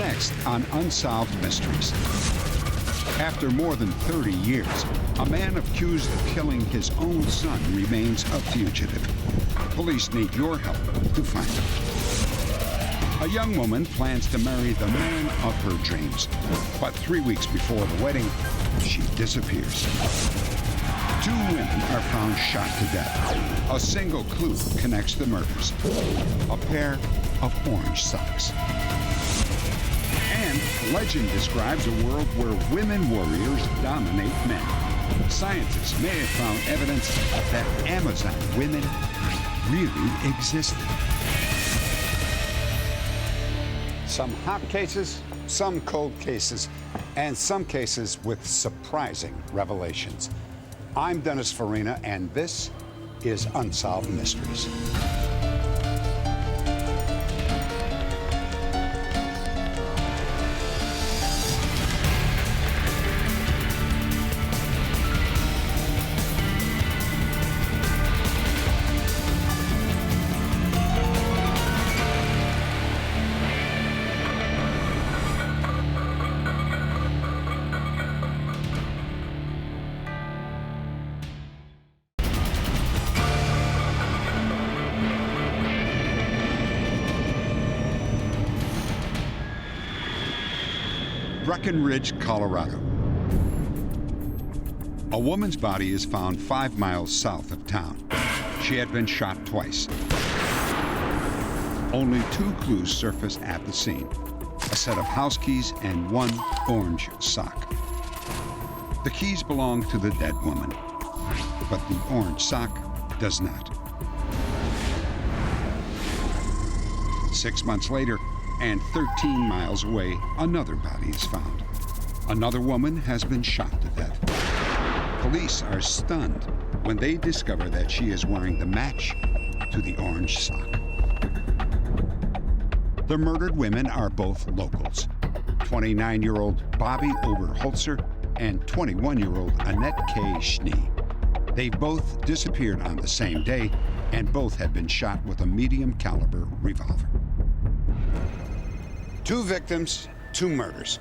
Next on Unsolved Mysteries. After more than 30 years, a man accused of killing his own son remains a fugitive. Police need your help to find him. A young woman plans to marry the man of her dreams, but 3 weeks before the wedding, she disappears. 2 women are found shot to death. A single clue connects the murders: a pair of orange socks. And legend describes a world where women warriors dominate men. Scientists may have found evidence that Amazon women really existed. Some hot cases, some cold cases, and some cases with surprising revelations. I'm Dennis Farina, and this is Unsolved Mysteries. Breckenridge, Colorado. A woman's body is found 5 miles south of town. She had been shot twice. Only 2 clues surface at the scene: a set of house keys and 1 orange sock. The keys belong to the dead woman, but the orange sock does not. 6 months later, and 13 miles away, another body is found. Another woman has been shot to death. Police are stunned when they discover that she is wearing the match to the orange sock. The murdered women are both locals: 29-year-old Bobby Oberholzer and 21-year-old Annette K. Schnee. They both disappeared on the same day, and both had been shot with a medium-caliber revolver. 2 victims, 2 murders.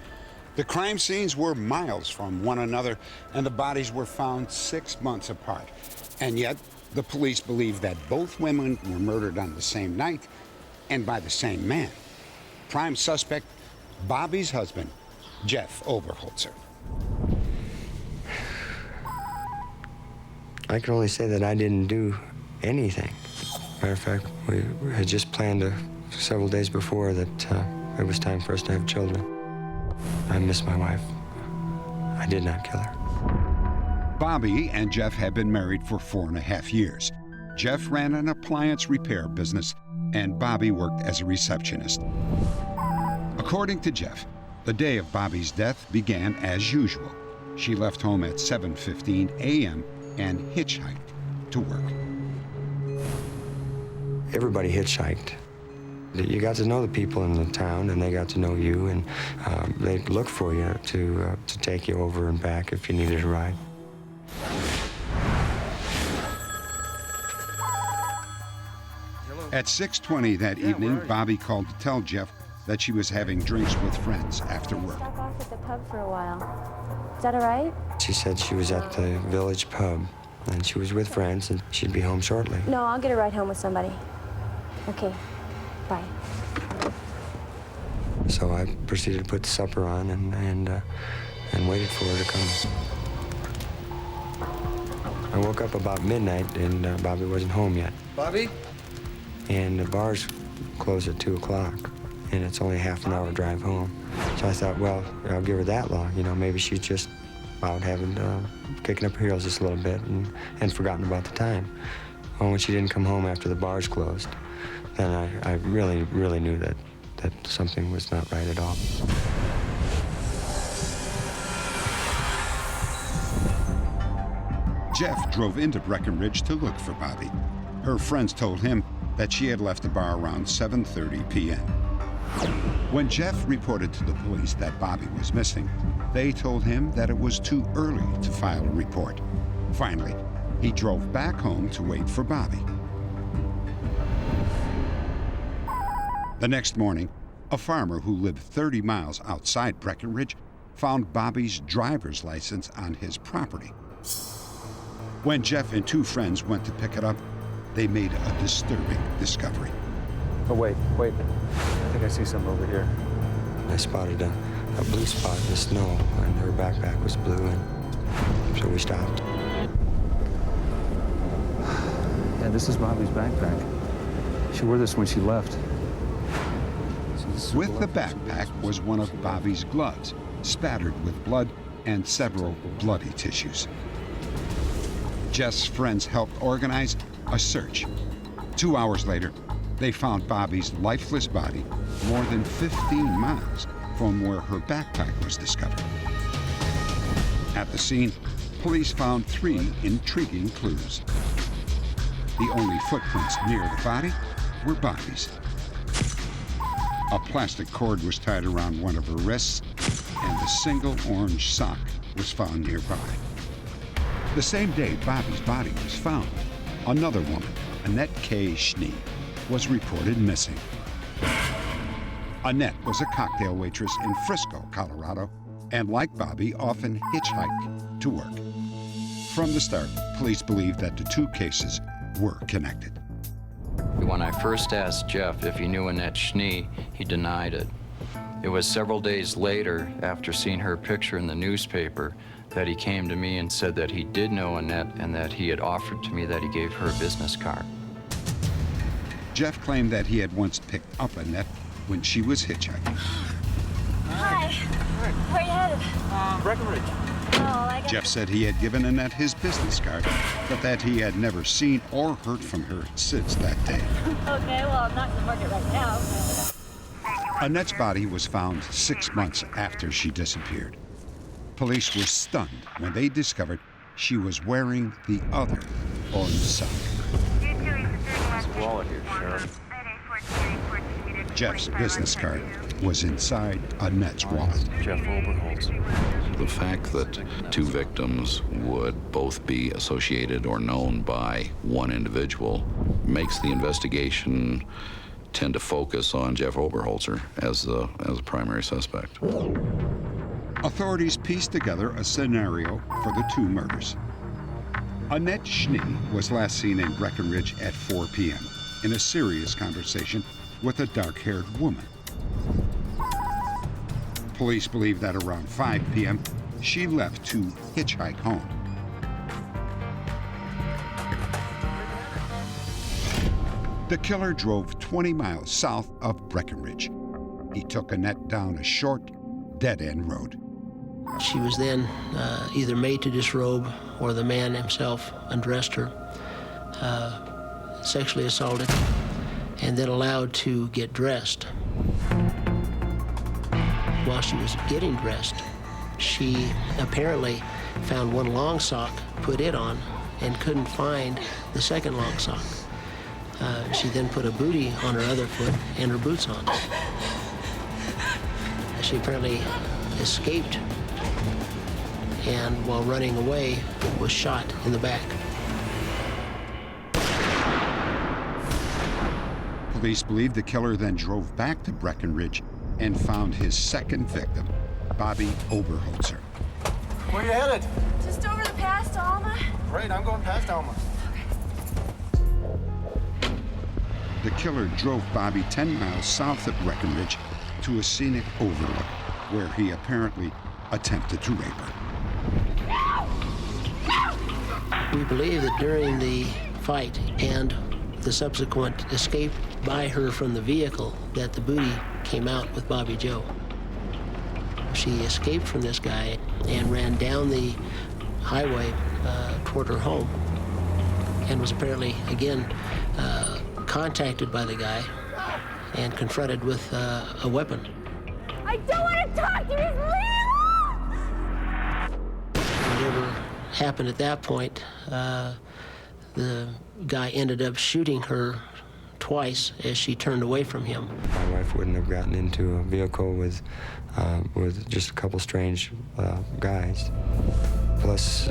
The crime scenes were miles from one another, and the bodies were found 6 months apart. And yet, the police believe that both women were murdered on the same night and by the same man. Prime suspect, Bobby's husband, Jeff Oberholzer. I can only say that I didn't do anything. Matter of fact, we had just planned several days before that it was time for us to have children. I miss my wife. I did not kill her. Bobby and Jeff had been married for 4.5 years. Jeff ran an appliance repair business, and Bobby worked as a receptionist. According to Jeff, the day of Bobby's death began as usual. She left home at 7:15 a.m. and hitchhiked to work. Everybody hitchhiked. You got to know the people in the town, and they got to know you, and they'd look for you to take you over and back if you needed a ride. At 6:20 that evening, Bobby called to tell Jeff that she was having drinks with friends after work. Stop off at the pub for a while. Is that all right? She said she was at the village pub, and she was with friends, and she'd be home shortly. No, I'll get a ride home with somebody. Okay. Bye. So I proceeded to put the supper on and waited for her to come. I woke up about midnight, and Bobby wasn't home yet. Bobby? And the bars close at 2 o'clock, and it's only a half an hour drive home. So I thought, well, I'll give her that long. You know, maybe she's just out kicking up her heels just a little bit and forgotten about the time. Well, when she didn't come home after the bars closed, then I really, really knew that something was not right at all. Jeff drove into Breckenridge to look for Bobby. Her friends told him that she had left the bar around 7:30 p.m. When Jeff reported to the police that Bobby was missing, they told him that it was too early to file a report. Finally, he drove back home to wait for Bobby. The next morning, A farmer who lived 30 miles outside Breckenridge found Bobby's driver's license on his property. When Jeff and two friends went to pick it up, they made a disturbing discovery. Oh, wait. I think I see something over here. I spotted a blue spot in the snow, and her backpack was blue, and so we stopped. Yeah, this is Bobby's backpack. She wore this when she left. With the backpack was one of Bobby's gloves, spattered with blood and several bloody tissues. Jeff's friends helped organize a search. 2 hours later, they found Bobby's lifeless body more than 15 miles from where her backpack was discovered. At the scene, police found 3 intriguing clues. The only footprints near the body were Bobby's. A plastic cord was tied around one of her wrists, and a single orange sock was found nearby. The same day Bobby's body was found, another woman, Annette K. Schnee, was reported missing. Annette was a cocktail waitress in Frisco, Colorado, and like Bobby, often hitchhiked to work. From the start, police believed that the two cases were connected. When I first asked Jeff if he knew Annette Schnee, he denied it. It was several days later, after seeing her picture in the newspaper, that he came to me and said that he did know Annette and that he had offered to me that he gave her a business card. Jeff claimed that he had once picked up Annette when she was hitchhiking. Hi. Where are you headed? Breckenridge. Oh, I got... Jeff said he had given Annette his business card, but that he had never seen or heard from her since that day. Okay, well, I'm not gonna market right now. Annette's body was found 6 months after she disappeared. Police were stunned when they discovered she was wearing the other orange sock. There's a wallet here, Sheriff. Jeff's business card was inside Annette's wallet. Jeff Oberholzer. The fact that 2 victims would both be associated or known by one individual makes the investigation tend to focus on Jeff Oberholzer as the primary suspect. Authorities pieced together a scenario for the 2 murders. Annette Schnee was last seen in Breckenridge at 4 p.m. in a serious conversation with a dark-haired woman. Police believe that around 5 p.m., she left to hitchhike home. The killer drove 20 miles south of Breckenridge. He took Annette down a short, dead-end road. She was then either made to disrobe or the man himself undressed her, sexually assaulted, and then allowed to get dressed. While she was getting dressed, she apparently found one long sock, put it on, and couldn't find the second long sock. She then put a bootie on her other foot and her boots on. She apparently escaped, and while running away, was shot in the back. Police believe the killer then drove back to Breckenridge and found his second victim, Bobby Oberholzer. Where are you headed? Just over the pass to Alma. Great, I'm going past Alma. The killer drove Bobby 10 miles south of Breckenridge to a scenic overlook where he apparently attempted to rape her. We believe that during the fight and the subsequent escape by her from the vehicle, that the booty came out with Bobby Joe. She escaped from this guy and ran down the highway toward her home, and was apparently, again, contacted by the guy and confronted with a weapon. I don't want to talk to you. Whatever happened at that point, the guy ended up shooting her twice as she turned away from him. My wife wouldn't have gotten into a vehicle with just a couple strange guys. Plus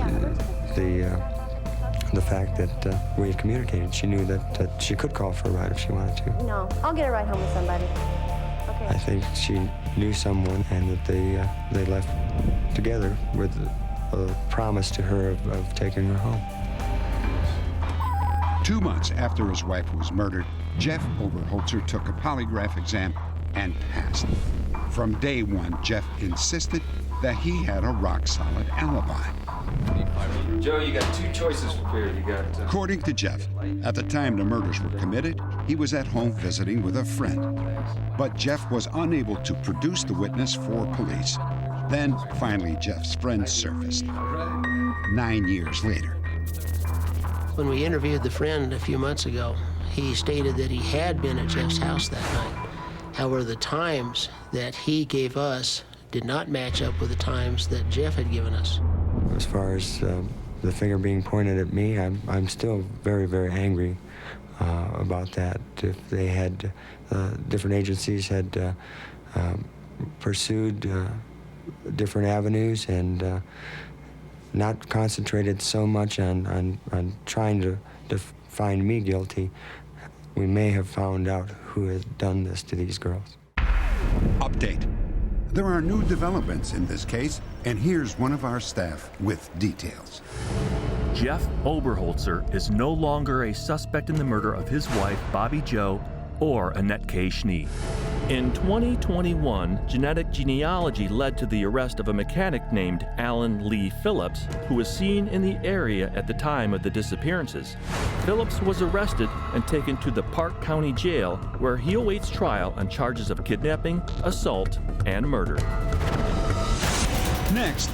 the fact that we had communicated. She knew that she could call for a ride if she wanted to. No, I'll get a ride home with somebody. I think she knew someone and that they left together with a promise to her of taking her home. 2 months after his wife was murdered, Jeff Oberholzer took a polygraph exam and passed. From day one, Jeff insisted that he had a rock-solid alibi. Joe, you got 2 choices here. You got. According to Jeff, at the time the murders were committed, he was at home visiting with a friend. But Jeff was unable to produce the witness for police. Then, finally, Jeff's friend surfaced. 9 years later. When we interviewed the friend a few months ago, he stated that he had been at Jeff's house that night. However, the times that he gave us did not match up with the times that Jeff had given us. As far as the finger being pointed at me, I'm still very, very angry about that. If they had, different agencies had pursued different avenues and not concentrated so much on trying to find me guilty, we may have found out who had done this to these girls. Update. There are new developments in this case, and here's one of our staff with details. Jeff Oberholzer is no longer a suspect in the murder of his wife, Bobby Jo, or Annette K. Schnee. In 2021, genetic genealogy led to the arrest of a mechanic named Alan Lee Phillips, who was seen in the area at the time of the disappearances. Phillips was arrested and taken to the Park County Jail, where he awaits trial on charges of kidnapping, assault, and murder. Next,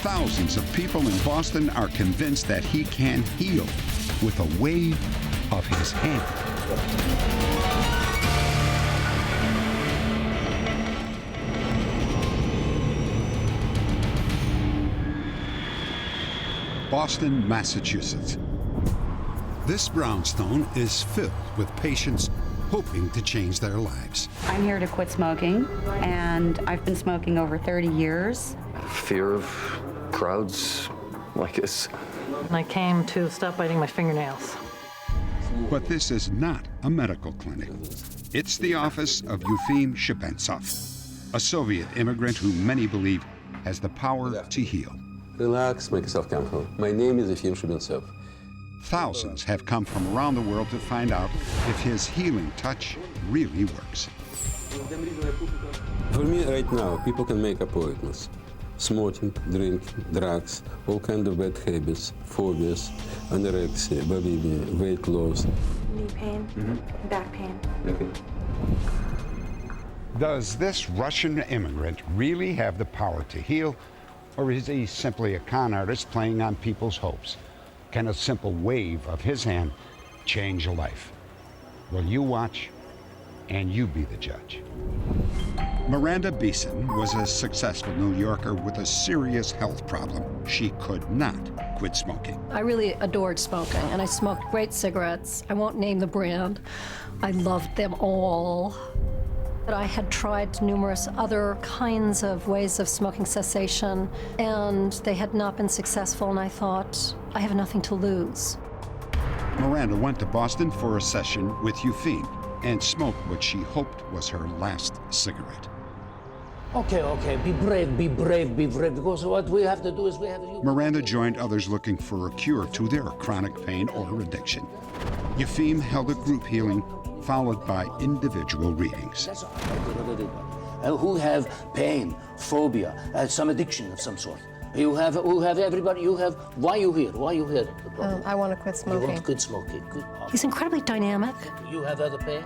thousands of people in Boston are convinced that he can heal with a wave of his hand. Boston, Massachusetts. This brownstone is filled with patients hoping to change their lives. I'm here to quit smoking, and I've been smoking over 30 years. Fear of crowds like this. I came to stop biting my fingernails. But this is not a medical clinic. It's the office of Yefim Shepentsov, a Soviet immigrant who many believe has the power to heal. Relax, make yourself comfortable. My name is Yefim Shepentsov. Thousands have come from around the world to find out if his healing touch really works. For me, right now, people can make appointments. Smoking, drinking, drugs, all kinds of bad habits, phobias, anorexia, bulimia, weight loss. Knee pain, back pain. Okay. Does this Russian immigrant really have the power to heal, or is he simply a con artist playing on people's hopes? Can a simple wave of his hand change a life? Well, you watch, and you be the judge. Miranda Beeson was a successful New Yorker with a serious health problem. She could not quit smoking. I really adored smoking, and I smoked great cigarettes. I won't name the brand. I loved them all. But I had tried numerous other kinds of ways of smoking cessation, and they had not been successful, and I thought, I have nothing to lose. Miranda went to Boston for a session with Yefim and smoked what she hoped was her last cigarette. Okay, be brave, because what we have to do is we have to... Miranda joined others looking for a cure to their chronic pain or addiction. Yefim held a group healing followed by individual readings. Who have pain, phobia, some addiction of some sort. Who have everybody, why you here? I want to quit smoking. You want to quit smoking, good. He's incredibly dynamic. You have other pain?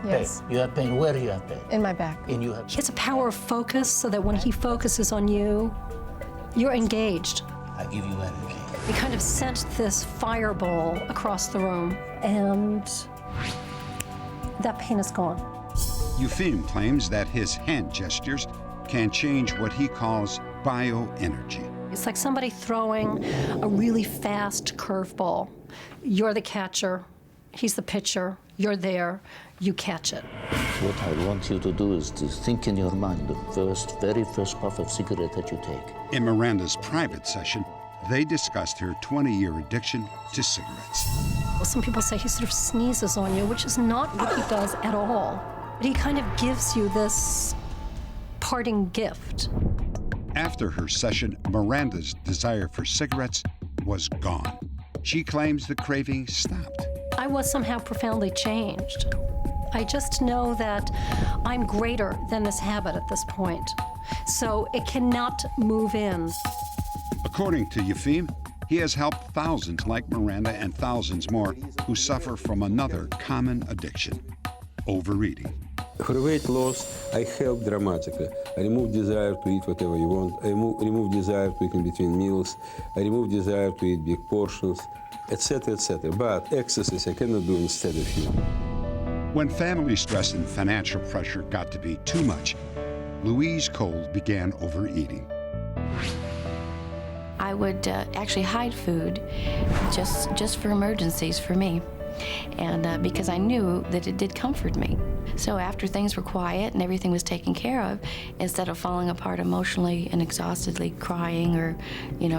Yes. Pain. You have pain, where do you have pain? In my back. And you have... He has a power of focus so that when he focuses on you, you're engaged. I give you energy. He kind of sent this fireball across the room, and that pain is gone. Yefim claims that his hand gestures can change what he calls bioenergy. It's like somebody throwing a really fast curveball. You're the catcher, he's the pitcher, you're there, you catch it. What I want you to do is to think in your mind the very first puff of cigarette that you take. In Miranda's private session, they discussed her 20-year addiction to cigarettes. Well, some people say he sort of sneezes on you, which is not what he does at all. But he kind of gives you this parting gift. After her session, Miranda's desire for cigarettes was gone. She claims the craving stopped. I was somehow profoundly changed. I just know that I'm greater than this habit at this point, so it cannot move in. According to Yefim, he has helped thousands like Miranda and thousands more who suffer from another common addiction, overeating. For weight loss, I help dramatically. I remove desire to eat whatever you want. I remove desire to eat in between meals. I remove desire to eat big portions, etc., etc. But exercise I cannot do instead of you. When family stress and financial pressure got to be too much, Louise Cole began overeating. I would actually hide food just for emergencies for me, and because I knew that it did comfort me. So after things were quiet and everything was taken care of, instead of falling apart emotionally and exhaustedly crying or,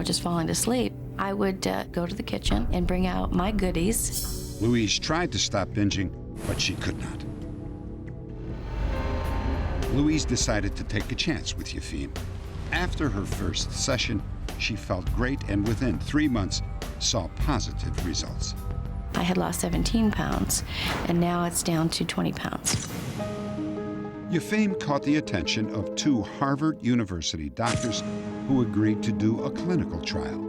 just falling to sleep, I would go to the kitchen and bring out my goodies. Louise tried to stop binging, but she could not. Louise decided to take a chance with Yefim. After her first session, she felt great and within 3 months saw positive results. I had lost 17 pounds, and now it's down to 20 pounds. Yefim caught the attention of 2 Harvard University doctors who agreed to do a clinical trial.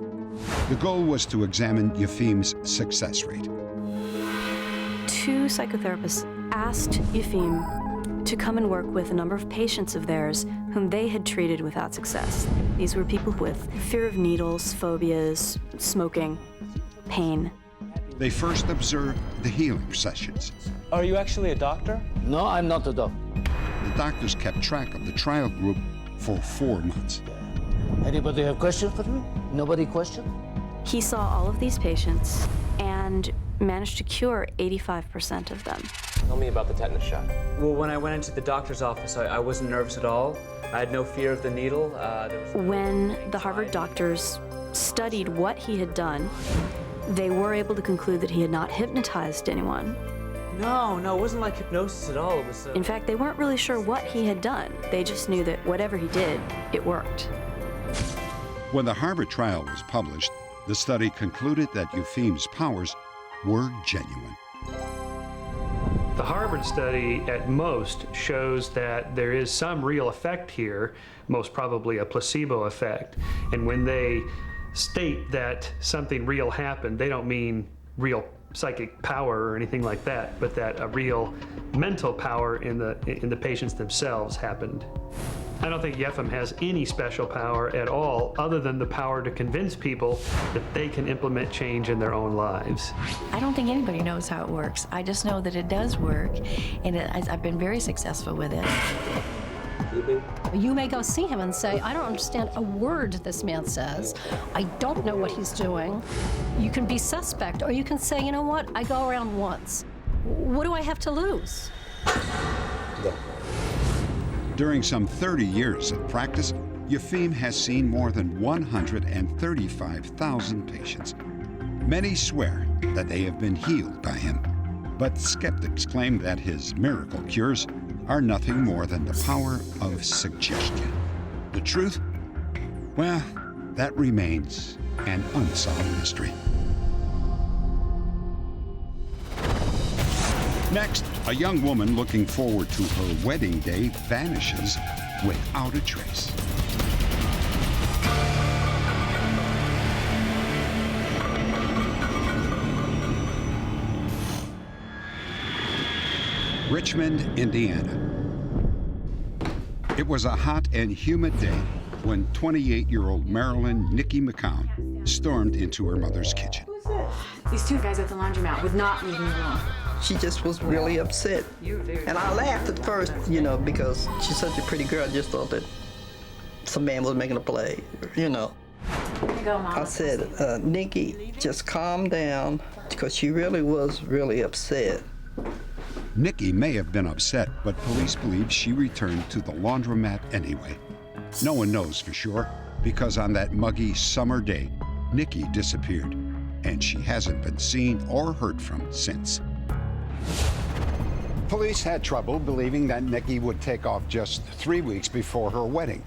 The goal was to examine Yefim's success rate. 2 psychotherapists asked Yefim to come and work with a number of patients of theirs whom they had treated without success. These were people with fear of needles, phobias, smoking, pain. They first observed the healing sessions. Are you actually a doctor? No, I'm not a doctor. The doctors kept track of the trial group for 4 months. Anybody have questions for me? Nobody question? He saw all of these patients and managed to cure 85% of them. Tell me about the tetanus shot. Well, when I went into the doctor's office, I wasn't nervous at all. I had no fear of the needle. When the Harvard doctors studied what he had done, they were able to conclude that he had not hypnotized anyone. No, it wasn't like hypnosis at all. It was. In fact, they weren't really sure what he had done. They just knew that whatever he did, it worked. When the Harvard trial was published, the study concluded that Yefim's powers were genuine. The Harvard study at most shows that there is some real effect here, most probably a placebo effect. And when they state that something real happened, they don't mean real psychic power or anything like that, but that a real mental power in the patients themselves happened. I don't think Yefim has any special power at all other than the power to convince people that they can implement change in their own lives. I don't think anybody knows how it works. I just know that it does work, and I've been very successful with it. You may go see him and say, I don't understand a word this man says. I don't know what he's doing. You can be suspect, or you can say, you know what, I go around once. What do I have to lose? During some 30 years of practice, Yefim has seen more than 135,000 patients. Many swear that they have been healed by him, but skeptics claim that his miracle cures are nothing more than the power of suggestion. The truth? Well, that remains an unsolved mystery. Next, a young woman looking forward to her wedding day vanishes without a trace. Richmond, Indiana. It was a hot and humid day when 28-year-old Marilyn Niqui McCown stormed into her mother's kitchen. These 2 guys at the laundromat would not leave me alone. She just was really upset. And I laughed at first, because she's such a pretty girl. I just thought that some man was making a play, Here you go, Mom. I said, Niqui, just calm down, because she really was really upset. Niqui may have been upset, but police believe she returned to the laundromat anyway. No one knows for sure, because on that muggy summer day, Niqui disappeared, and she hasn't been seen or heard from since. Police had trouble believing that Niqui would take off just 3 weeks before her wedding.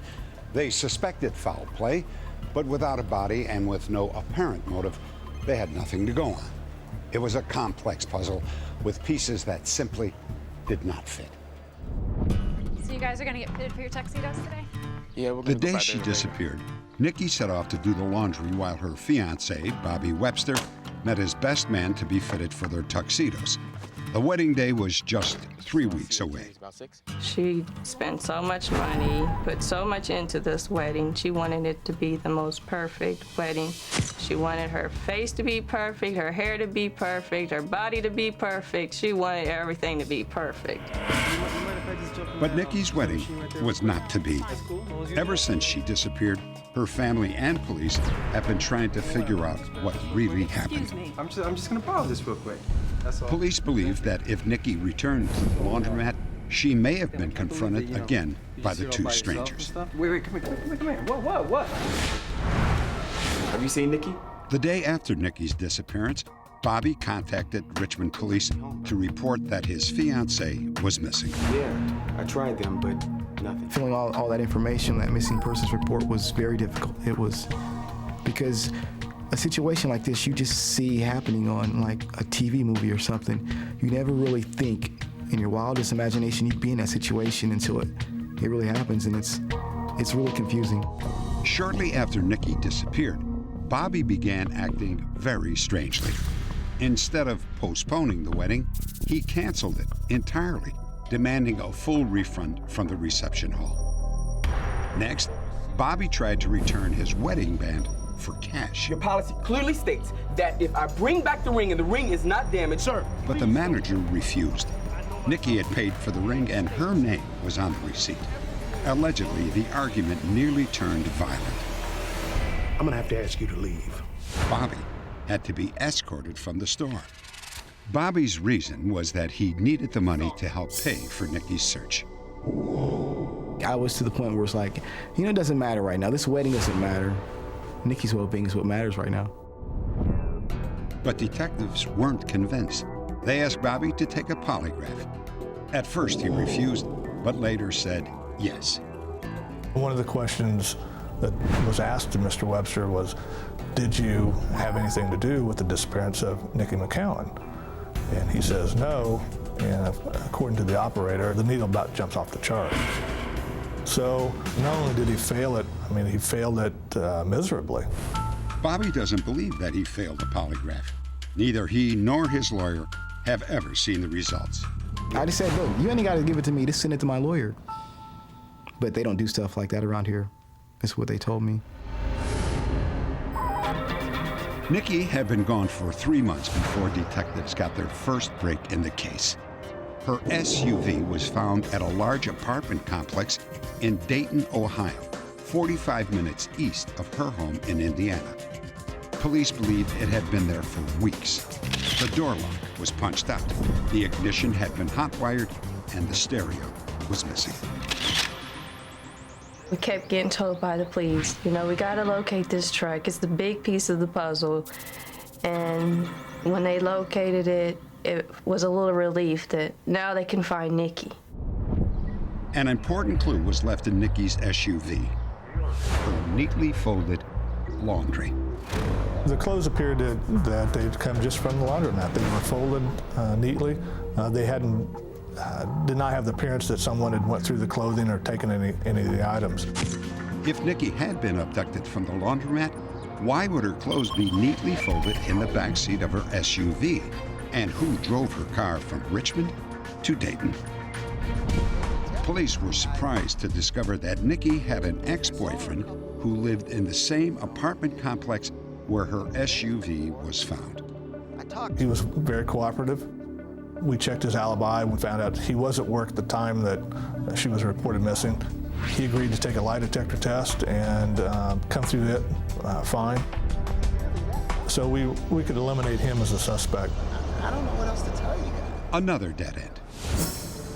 They suspected foul play, but without a body and with no apparent motive, they had nothing to go on. It was a complex puzzle with pieces that simply did not fit. So you guys are gonna get fitted for your tuxedos today? Yeah, we're The gonna go day by she there. disappeared, Niqui set off to do the laundry while her fiancé, Bobby Webster, met his best man to be fitted for their tuxedos. The wedding day was just 3 weeks away. She spent so much money, put so much into this wedding. She wanted it to be the most perfect wedding. She wanted her face to be perfect, her hair to be perfect, her body to be perfect. She wanted everything to be perfect. But Niqui's wedding was not to be. Ever since she disappeared, her family and police have been trying to figure out what really happened. I'm just gonna borrow this real quick. That's all. Police believe that if Niqui returned to the laundromat, she may have been confronted again by the two strangers. Wait, come here. What? Have you seen Niqui? The day after Niqui's disappearance, Bobby contacted Richmond police to report that his fiancée was missing. Yeah, I tried them, but nothing. Filling all that information, that missing persons report, was very difficult. It was because a situation like this you just see happening on like a TV movie or something. You never really think in your wildest imagination you'd be in that situation until it really happens, and it's really confusing. Shortly after Niqui disappeared, Bobby began acting very strangely. Instead of postponing the wedding, he canceled it entirely, demanding a full refund from the reception hall. Next, Bobby tried to return his wedding band for cash. Your policy clearly states that if I bring back the ring and the ring is not damaged, sir. But the manager refused. Niqui had paid for the ring and her name was on the receipt. Allegedly, the argument nearly turned violent. I'm gonna have to ask you to leave. Bobby had to be escorted from the store. Bobby's reason was that he needed the money to help pay for Niqui's search. I was to the point where it's like, it doesn't matter right now. This wedding doesn't matter. Niqui's well-being is what matters right now. But detectives weren't convinced. They asked Bobby to take a polygraph. At first he refused, but later said yes. One of the questions that was asked to Mr. Webster was, did you have anything to do with the disappearance of Niqui McCown? And he says no, and according to the operator, the needle about jumps off the chart. So not only did he fail it, he failed it miserably. Bobby doesn't believe that he failed the polygraph. Neither he nor his lawyer have ever seen the results. I just said, look, you ain't got to give it to me, just send it to my lawyer. But they don't do stuff like that around here. That's what they told me. Niqui had been gone for 3 months before detectives got their first break in the case. Her SUV was found at a large apartment complex in Dayton, Ohio, 45 minutes east of her home in Indiana. Police believe it had been there for weeks. The door lock was punched out, the ignition had been hot-wired, and the stereo was missing. We kept getting told by the police, we gotta locate this truck. It's the big piece of the puzzle. And when they located it, it was a little relief that now they can find Niqui. An important clue was left in Niqui's SUV, her neatly folded laundry. The clothes appeared that they'd come just from the laundromat. They were folded neatly. They did not have the appearance that someone had went through the clothing or taken any of the items. If Niqui had been abducted from the laundromat, why would her clothes be neatly folded in the backseat of her SUV? And who drove her car from Richmond to Dayton? Police were surprised to discover that Niqui had an ex-boyfriend who lived in the same apartment complex where her SUV was found. He was very cooperative. We checked his alibi and found out he was at work at the time that she was reported missing. He agreed to take a lie detector test and come through it fine. So we could eliminate him as a suspect. I don't know what else to tell you. Another dead end.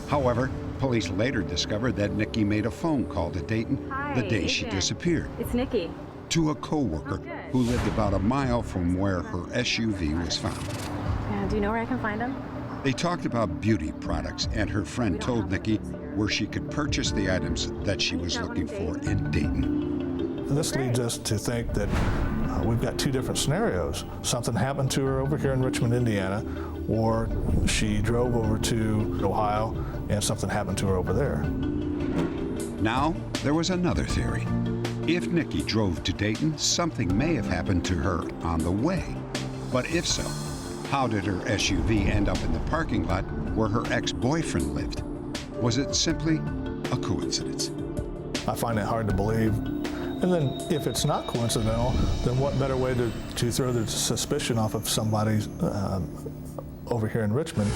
However, police later discovered that Niqui made a phone call to Dayton the day she disappeared. It's Niqui. To a co-worker who lived about a mile from where her SUV was found. Do you know where I can find him? They talked about beauty products, and her friend told Niqui where she could purchase the items that she was looking for in Dayton. This leads us to think that we've got two different scenarios. Something happened to her over here in Richmond, Indiana, or she drove over to Ohio and something happened to her over there. Now, there was another theory. If Niqui drove to Dayton, something may have happened to her on the way. But if so, how did her SUV end up in the parking lot where her ex-boyfriend lived? Was it simply a coincidence? I find it hard to believe. And then if it's not coincidental, then what better way to throw the suspicion off of somebody over here in Richmond?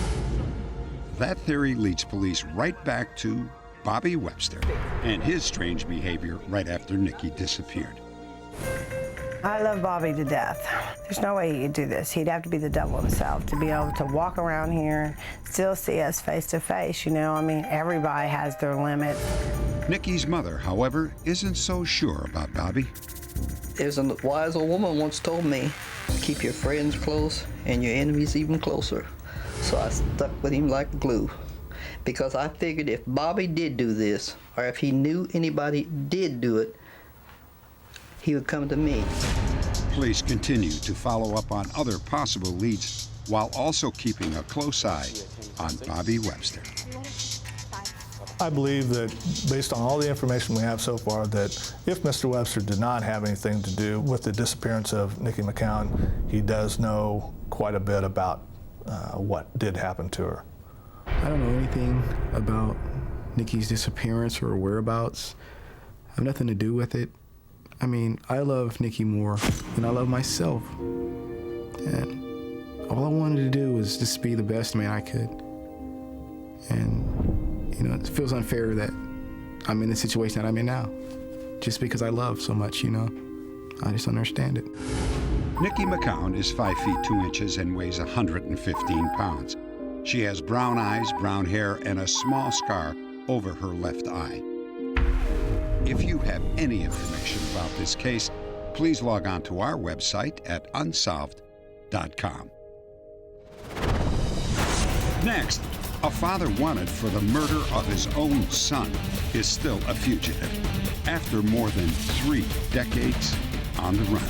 That theory leads police right back to Bobby Webster and his strange behavior right after Niqui disappeared. I love Bobby to death. There's no way he'd do this. He'd have to be the devil himself to be able to walk around here, still see us face to face, you know? I mean, everybody has their limits. Niqui's mother, however, isn't so sure about Bobby. There's a wise old woman once told me, keep your friends close and your enemies even closer. So I stuck with him like glue. Because I figured if Bobby did do this, or if he knew anybody did do it, he would come to me. Police continue to follow up on other possible leads while also keeping a close eye on Bobby Webster. I believe that based on all the information we have so far, that if Mr. Webster did not have anything to do with the disappearance of Niqui McCown, he does know quite a bit about what did happen to her. I don't know anything about Niqui's disappearance or whereabouts. I have nothing to do with it. I mean, I love Niqui more than I love myself. And all I wanted to do was just be the best man I could. And, you know, it feels unfair that I'm in the situation that I'm in now. Just because I love so much, you know. I just don't understand it. Niqui McCown is 5 feet 2 inches and weighs 115 pounds. She has brown eyes, brown hair, and a small scar over her left eye. If you have any information about this case, please log on to our website at unsolved.com. Next, a father wanted for the murder of his own son is still a fugitive after more than 3 decades on the run.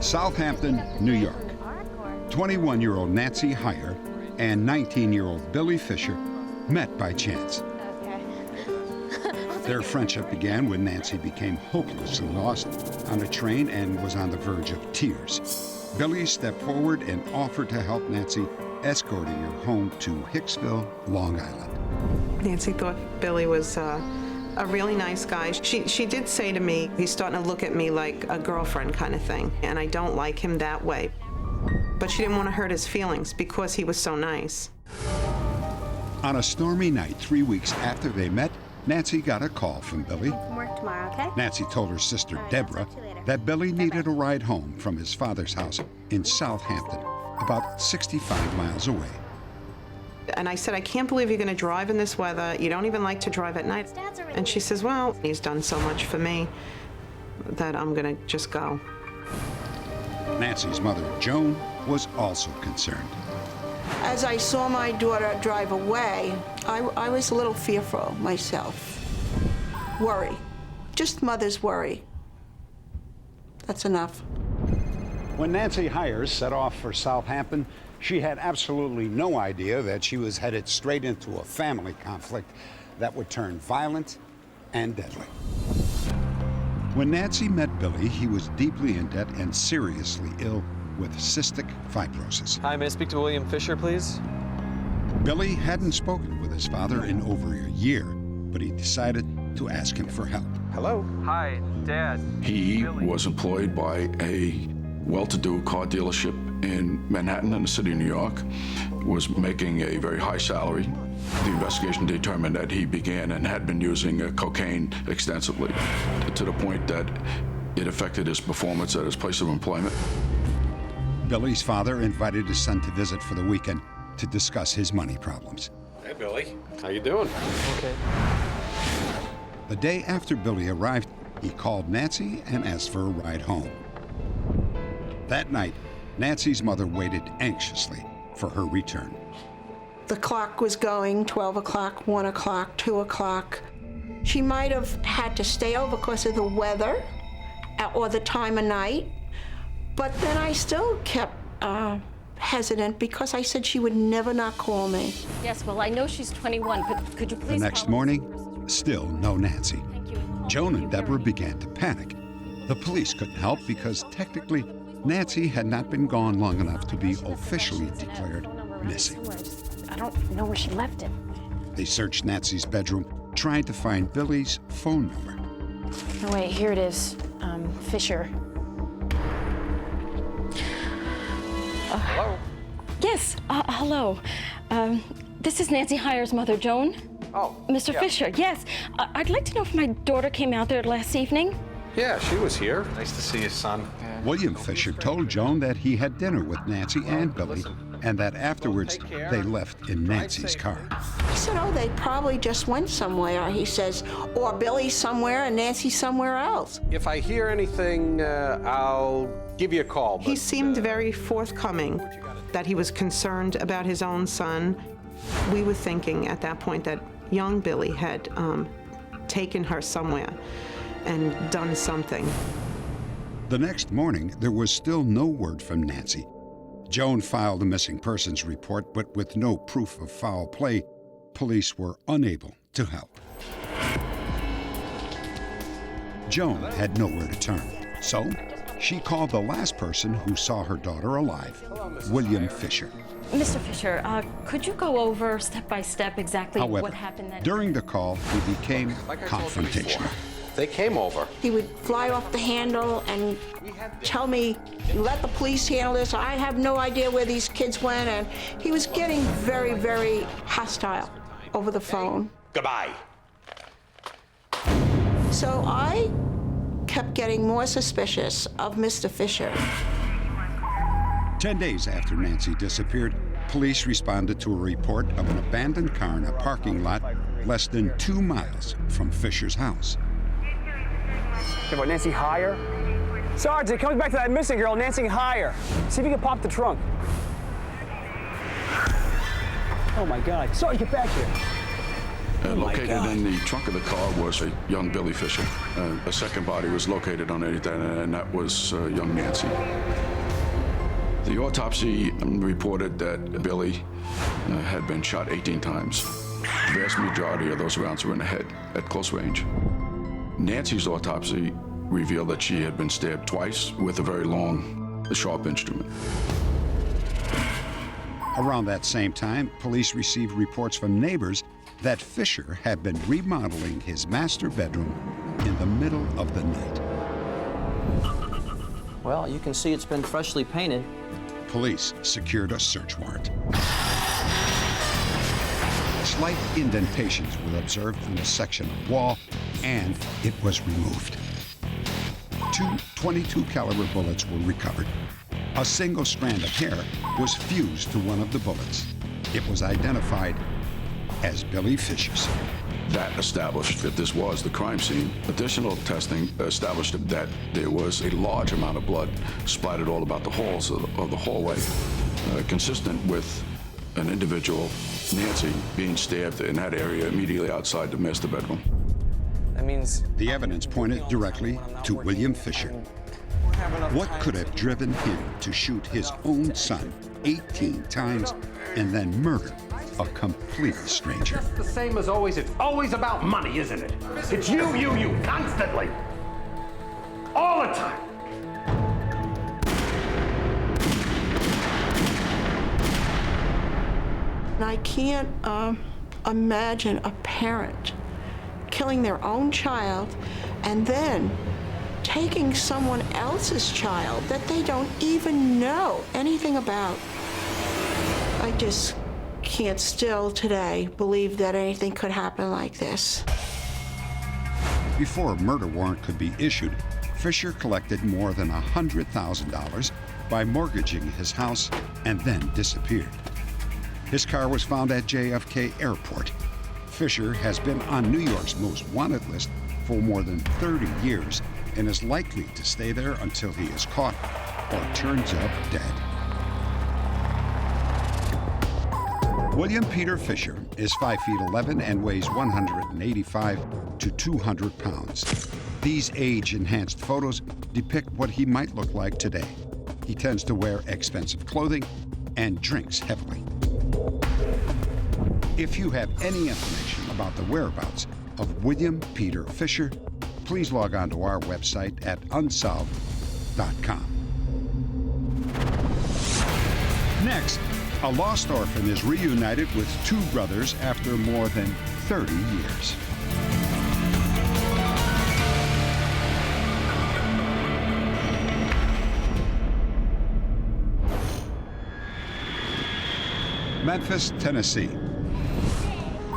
Southampton, New York. 21-year-old Nancy Heyer and 19-year-old Billy Fisher met by chance. Their friendship began when Nancy became hopelessly lost on a train and was on the verge of tears. Billy stepped forward and offered to help Nancy, escorting her home to Hicksville, Long Island. Nancy thought Billy was a really nice guy. She did say to me, he's starting to look at me like a girlfriend kind of thing, and I don't like him that way. But she didn't want to hurt his feelings because he was so nice. On a stormy night 3 weeks after they met, Nancy got a call from Billy. Work tomorrow, okay? Nancy told her sister Deborah that Billy needed a ride home from his father's house in Southampton, about 65 miles away. And I said, I can't believe you're going to drive in this weather. You don't even like to drive at night. And she says, well, he's done so much for me that I'm going to just go. Nancy's mother, Joan, was also concerned. As I saw my daughter drive away, I was a little fearful myself. Worry. Just mother's worry. That's enough. When Nancy Heyer set off for Southampton, she had absolutely no idea that she was headed straight into a family conflict that would turn violent and deadly. When Nancy met Billy, he was deeply in debt and seriously ill with cystic fibrosis. Hi, may I speak to William Fisher, please? Billy hadn't spoken with his father in over a year, but he decided to ask him for help. Hello? Hi, Dad. He was employed by a well-to-do car dealership in Manhattan in the city of New York, was making a very high salary. The investigation determined that he began and had been using cocaine extensively to the point that it affected his performance at his place of employment. Billy's father invited his son to visit for the weekend to discuss his money problems. Hey, Billy. How you doing? Okay. The day after Billy arrived, he called Nancy and asked for a ride home. That night, Nancy's mother waited anxiously for her return. The clock was going, 12 o'clock, 1 o'clock, 2 o'clock. She might have had to stay over because of the weather or the time of night, but then I still kept hesitant because I said she would never not call me. Yes, well, I know she's 21. Could you please The next morning, still no Nancy. Joan and Deborah began to panic. The police couldn't help because technically, Nancy had not been gone long enough to be officially declared missing. I don't know where she left it. They searched Nancy's bedroom, trying to find Billy's phone number. Oh, wait, here it is. Fisher. Hello? Yes, hello. This is Nancy Heyer's mother, Joan. Oh, Mr. yeah. Fisher, yes. I'd like to know if my daughter came out there last evening. Yeah, she was here. Nice to see you, son. William Fisher told Joan that he had dinner with Nancy and Billy, and that afterwards they left in Nancy's car. He said, oh, they probably just went somewhere, he says, or Billy somewhere and Nancy somewhere else. If I hear anything, I'll give you a call. He seemed very forthcoming, that he was concerned about his own son. We were thinking at that point that young Billy had taken her somewhere and done something. The next morning, there was still no word from Nancy. Joan filed a missing persons report, but with no proof of foul play, police were unable to help. Joan had nowhere to turn, so she called the last person who saw her daughter alive, William Fisher. Mr. Fisher, could you go over step by step exactly However, what happened that during the call, he became confrontational. They came over. He would fly off the handle and tell me, let the police handle this. I have no idea where these kids went. And he was getting very, very hostile over the phone. Goodbye. So I kept getting more suspicious of Mr. Fisher. 10 days after Nancy disappeared, police responded to a report of an abandoned car in a parking lot less than 2 miles from Fisher's house. About Nancy Heyer? Sergeant, coming back to that missing girl, Nancy Heyer. See if you can pop the trunk. Oh my God. Sergeant, get back here. Located in the trunk of the car was a young Billy Fisher. A second body was located underneath that, and that was young Nancy. The autopsy reported that Billy had been shot 18 times. The vast majority of those rounds were in the head at close range. Nancy's autopsy revealed that she had been stabbed twice with a very long, sharp instrument. Around that same time, police received reports from neighbors that Fisher had been remodeling his master bedroom in the middle of the night. Well, you can see it's been freshly painted. Police secured a search warrant. Slight indentations were observed in a section of wall, and it was removed. 2 .22 caliber bullets were recovered. A single strand of hair was fused to one of the bullets. It was identified as Billy Fisher's. That established that this was the crime scene. Additional testing established that there was a large amount of blood splattered all about the halls of the hallway, consistent with an individual, Nancy, being stabbed in that area immediately outside the master bedroom. That means the evidence pointed directly to William Fisher. What could have driven him to shoot his own son 18 times and then murder a complete stranger? Just the same as always. It's always about money, isn't it? It's you, constantly. All the time. And I can't imagine a parent killing their own child and then taking someone else's child that they don't even know anything about. I just can't still today believe that anything could happen like this. Before a murder warrant could be issued, Fisher collected more than $100,000 by mortgaging his house and then disappeared. His car was found at JFK Airport. Fisher has been on New York's most wanted list for more than 30 years and is likely to stay there until he is caught or turns up dead. William Peter Fisher is 5 feet 11 and weighs 185 to 200 pounds. These age-enhanced photos depict what he might look like today. He tends to wear expensive clothing and drinks heavily. If you have any information about the whereabouts of William Peter Fisher, please log on to our website at unsolved.com. Next, a lost orphan is reunited with two brothers after more than 30 years. Memphis, Tennessee.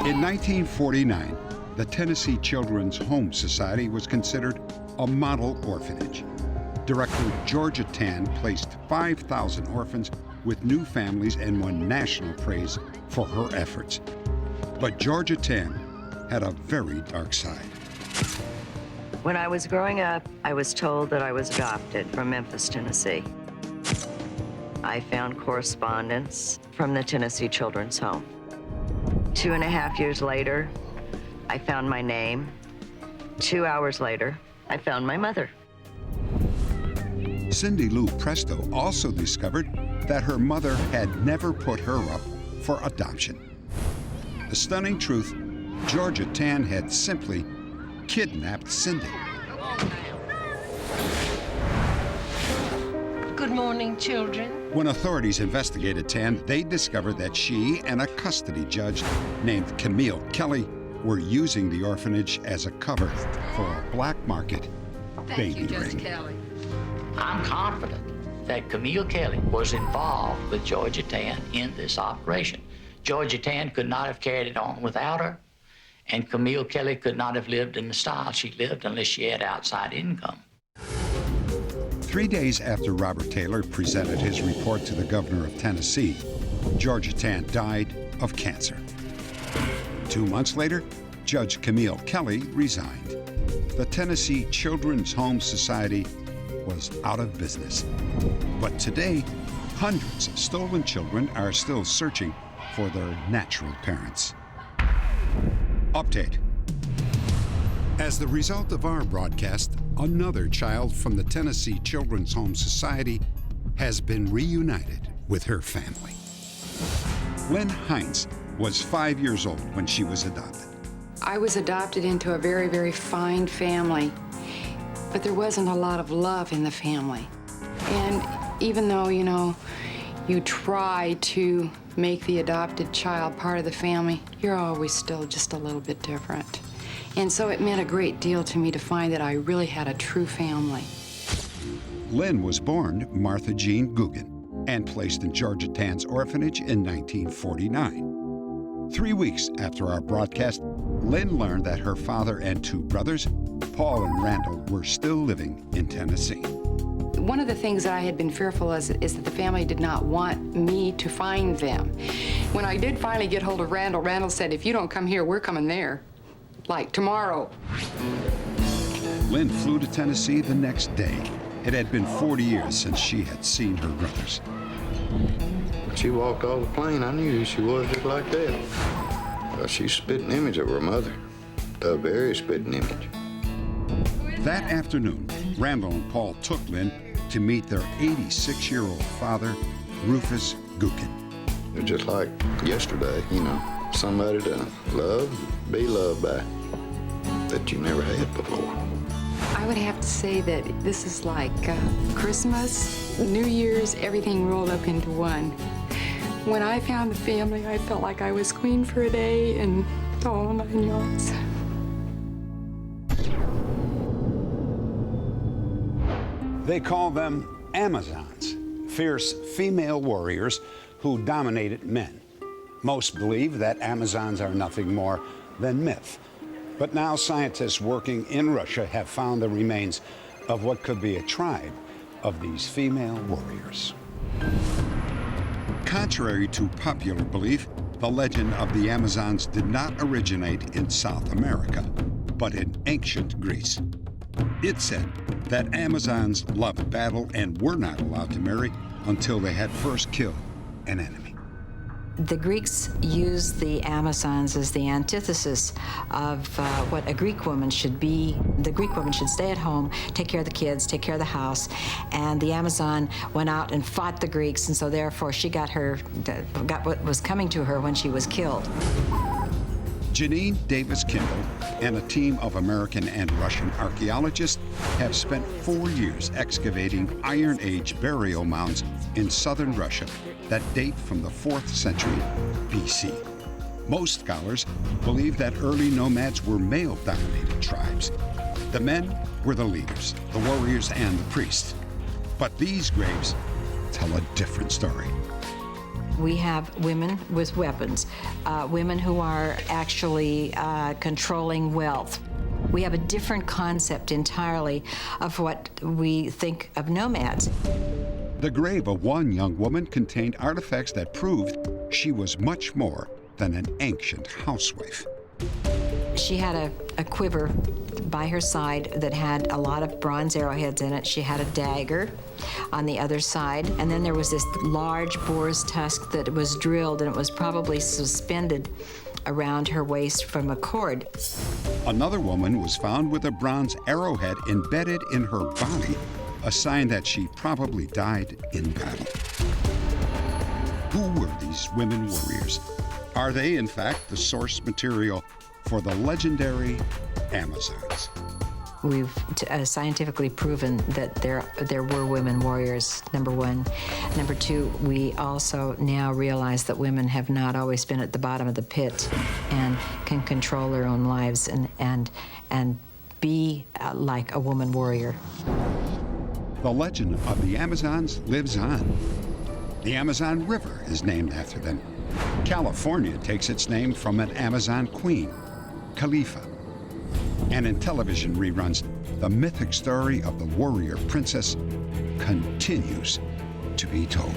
In 1949, the Tennessee Children's Home Society was considered a model orphanage. Director Georgia Tann placed 5,000 orphans with new families and won national praise for her efforts. But Georgia Tann had a very dark side. When I was growing up, I was told that I was adopted from Memphis, Tennessee. I found correspondence from the Tennessee Children's Home. 2.5 years later, I found my name. 2 hours later, I found my mother. Cindy Lou Presto also discovered that her mother had never put her up for adoption. The stunning truth, Georgia Tann had simply kidnapped Cindy. Good morning, children. When authorities investigated Tann, they discovered that she and a custody judge named Camille Kelly were using the orphanage as a cover for a black market baby ring. Kelly. I'm confident that Camille Kelly was involved with Georgia Tann in this operation. Georgia Tann could not have carried it on without her, and Camille Kelly could not have lived in the style she lived unless she had outside income. 3 days after Robert Taylor presented his report to the governor of Tennessee, Georgia Tann died of cancer. 2 months later, Judge Camille Kelly resigned. The Tennessee Children's Home Society was out of business. But today, hundreds of stolen children are still searching for their natural parents. Update. As the result of our broadcast, another child from the Tennessee Children's Home Society has been reunited with her family. Lynn Hines was 5 years old when she was adopted. I was adopted into a very, very fine family, but there wasn't a lot of love in the family. And even though, you try to make the adopted child part of the family, you're always still just a little bit different. And so it meant a great deal to me to find that I really had a true family. Lynn was born Martha Jean Guggen and placed in Georgia Tann's orphanage in 1949. 3 weeks after our broadcast, Lynn learned that her father and two brothers, Paul and Randall, were still living in Tennessee. One of the things that I had been fearful is that the family did not want me to find them. When I did finally get hold of Randall, Randall said, "If you don't come here, we're coming there. Like tomorrow." Lynn flew to Tennessee the next day. It had been 40 years since she had seen her brothers. When she walked off the plane, I knew who she was just like that. She's a spitting image of her mother. A very spitting image. That afternoon, Randall and Paul took Lynn to meet their 86-year-old father, Rufus Guggen. It was just like yesterday, somebody to love, be loved by, that you never had before. I would have to say that this is like Christmas, New Year's, everything rolled up into one. When I found the family, I felt like I was queen for a day and the whole 9 yards. They call them Amazons, fierce female warriors who dominated men. Most believe that Amazons are nothing more than myth. But now scientists working in Russia have found the remains of what could be a tribe of these female warriors. Contrary to popular belief, the legend of the Amazons did not originate in South America. but in ancient Greece. It said that Amazons loved battle and were not allowed to marry until they had first killed an enemy. The Greeks used the Amazons as the antithesis of what a Greek woman should be. The Greek woman should stay at home, take care of the kids, take care of the house, and the Amazon went out and fought the Greeks, and so therefore she got what was coming to her when she was killed. Janine Davis Kimball and a team of American and Russian archaeologists have spent 4 years excavating Iron Age burial mounds in southern Russia that date from the 4th century BC. Most scholars believe that early nomads were male-dominated tribes. The men were the leaders, the warriors, and the priests. But these graves tell a different story. We have women with weapons, women who are actually controlling wealth. We have a different concept entirely of what we think of nomads. The grave of one young woman contained artifacts that proved she was much more than an ancient housewife. She had a quiver by her side that had a lot of bronze arrowheads in it. She had a dagger on the other side, and then there was this large boar's tusk that was drilled, and it was probably suspended around her waist from a cord. Another woman was found with a bronze arrowhead embedded in her body, a sign that she probably died in battle. Who were these women warriors? Are they, in fact, the source material for the legendary Amazons? We've scientifically proven that there were women warriors, number one. Number two, we also now realize that women have not always been at the bottom of the pit and can control their own lives and be like a woman warrior. The legend of the Amazons lives on. The Amazon River is named after them. California takes its name from an Amazon queen, Khalifa. And in television reruns, the mythic story of the warrior princess continues to be told.